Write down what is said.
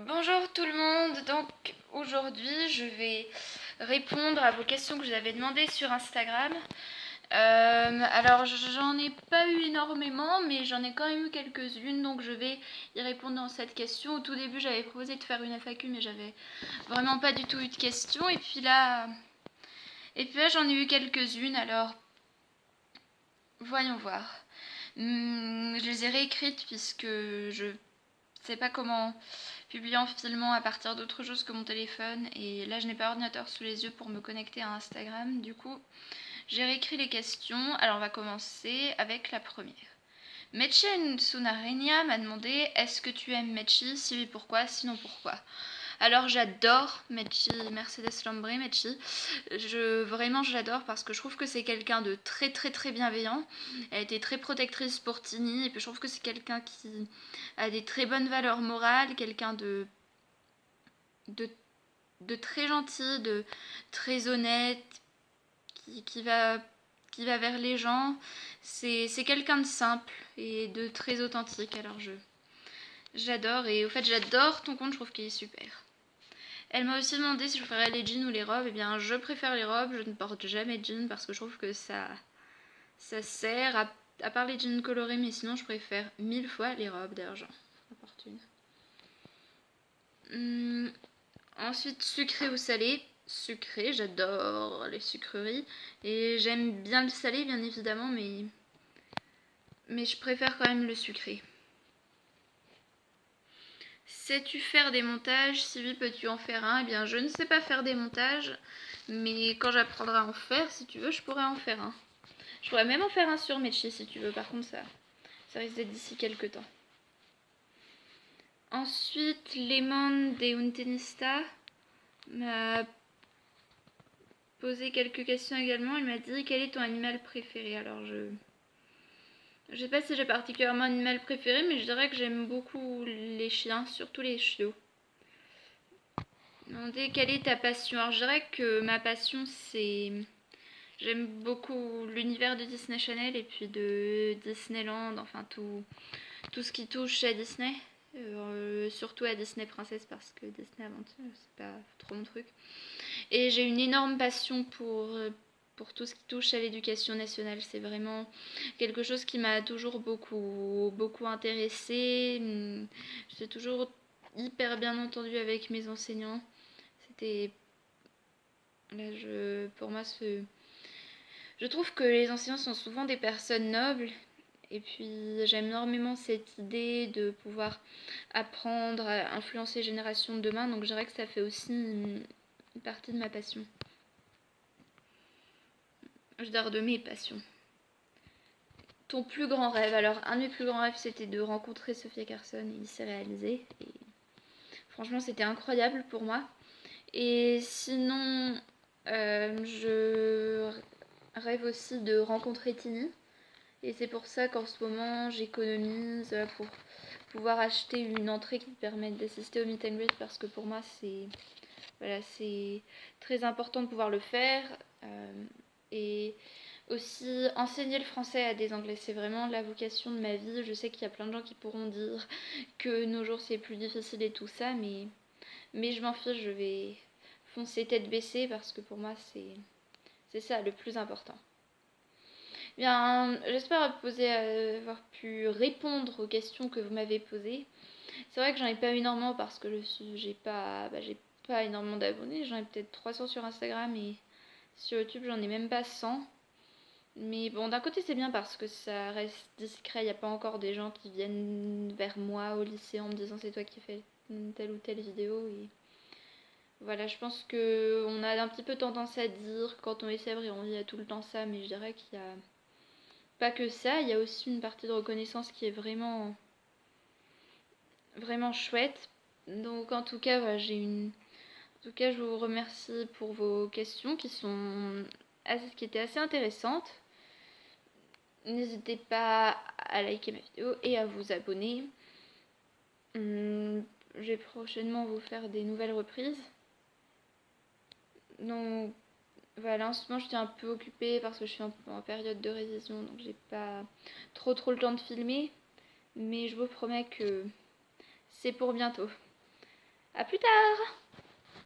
Bonjour tout le monde, donc aujourd'hui je vais répondre à vos questions que je vous avais demandées sur Instagram. Alors j'en ai pas eu énormément mais j'en ai quand même eu quelques-unes, donc je vais y répondre dans cette question. Au tout début j'avais proposé de faire une FAQ mais j'avais vraiment pas du tout eu de questions, et puis là j'en ai eu quelques-unes, alors voyons voir. Je les ai réécrites puisque je sais pas comment publier en filmant à partir d'autre chose que mon téléphone, et là je n'ai pas d'ordinateur sous les yeux pour me connecter à Instagram. Du coup j'ai réécrit les questions. Alors on va commencer avec la première. Mechi Sunarenia m'a demandé: est-ce que tu aimes Mechi? Si oui, pourquoi? Sinon, pourquoi? Alors j'adore Mechi, Mercedes Lambré, Mechi. Vraiment je l'adore parce que je trouve que c'est quelqu'un de très très très bienveillant. Elle était très protectrice pour Tini, et puis je trouve que c'est quelqu'un qui a des très bonnes valeurs morales, quelqu'un de, de très gentil, de très honnête, qui, qui va, qui va vers les gens. C'est quelqu'un de simple et de très authentique. Alors j'adore, et au fait j'adore ton compte, je trouve qu'il est super. Elle m'a aussi demandé si je préférais les jeans ou les robes. Eh bien, je préfère les robes. Je ne porte jamais de jeans parce que je trouve que ça sert, à part les jeans colorés, mais sinon je préfère 1000 fois les robes. D'ailleurs, j'en porte une. Ensuite, sucré ou salé? Sucré, j'adore les sucreries. Et j'aime bien le salé, bien évidemment, mais je préfère quand même le sucré. Sais-tu faire des montages? Si oui, peux-tu en faire un? Eh bien, je ne sais pas faire des montages, mais quand j'apprendrai à en faire, si tu veux, je pourrais en faire un. Je pourrais même en faire un sur Mechi si tu veux, par contre, ça risque d'être d'ici quelques temps. Ensuite, Lemon de Untenista m'a posé quelques questions également. Elle m'a dit: quel est ton animal préféré? Alors je sais pas si j'ai particulièrement un animal préféré, mais je dirais que j'aime beaucoup les chiens, surtout les chiots. Demandez quelle est ta passion. Alors je dirais que ma passion c'est... J'aime beaucoup l'univers de Disney Channel et puis de Disneyland, enfin tout ce qui touche à Disney. Surtout à Disney Princesse parce que Disney Aventure c'est pas trop mon truc. Et j'ai une énorme passion pour tout ce qui touche à l'éducation nationale. C'est vraiment quelque chose qui m'a toujours beaucoup intéressée. J'étais toujours hyper bien entendue avec mes enseignants. C'était... Là, pour moi, je trouve que les enseignants sont souvent des personnes nobles. Et puis j'aime énormément cette idée de pouvoir apprendre à influencer les générations de demain. Donc je dirais que ça fait aussi une partie de ma passion. Je dirais de mes passions. Ton plus grand rêve? Alors un de mes plus grands rêves c'était de rencontrer Sofia Carson, et il s'est réalisé. Et franchement c'était incroyable pour moi. Et sinon je rêve aussi de rencontrer Tini. Et c'est pour ça qu'en ce moment j'économise pour pouvoir acheter une entrée qui me permette d'assister au meet and greet, parce que pour moi c'est très important de pouvoir le faire. Et aussi enseigner le français à des Anglais, c'est vraiment la vocation de ma vie. Je sais qu'il y a plein de gens qui pourront dire que nos jours c'est plus difficile et tout ça, mais je m'en fiche, je vais foncer tête baissée parce que pour moi c'est ça le plus important. Bien, j'espère avoir pu répondre aux questions que vous m'avez posées. C'est vrai que j'en ai pas énormément parce que j'ai pas énormément d'abonnés. J'en ai peut-être 300 sur Instagram, et sur YouTube j'en ai même pas 100. Mais bon, d'un côté c'est bien parce que ça reste discret. Il n'y a pas encore des gens qui viennent vers moi au lycée en me disant c'est toi qui fais telle ou telle vidéo. Et voilà, je pense que on a un petit peu tendance à dire quand on est sèbre et on dit tout le temps ça, mais je dirais qu'il y a pas que ça, il y a aussi une partie de reconnaissance qui est vraiment vraiment chouette. Donc en tout cas, voilà, en tout cas, je vous remercie pour vos questions qui étaient assez intéressantes. N'hésitez pas à liker ma vidéo et à vous abonner. Je vais prochainement vous faire des nouvelles reprises. Donc voilà, en ce moment je suis un peu occupée parce que je suis en période de révision, donc j'ai pas trop le temps de filmer. Mais je vous promets que c'est pour bientôt. À plus tard!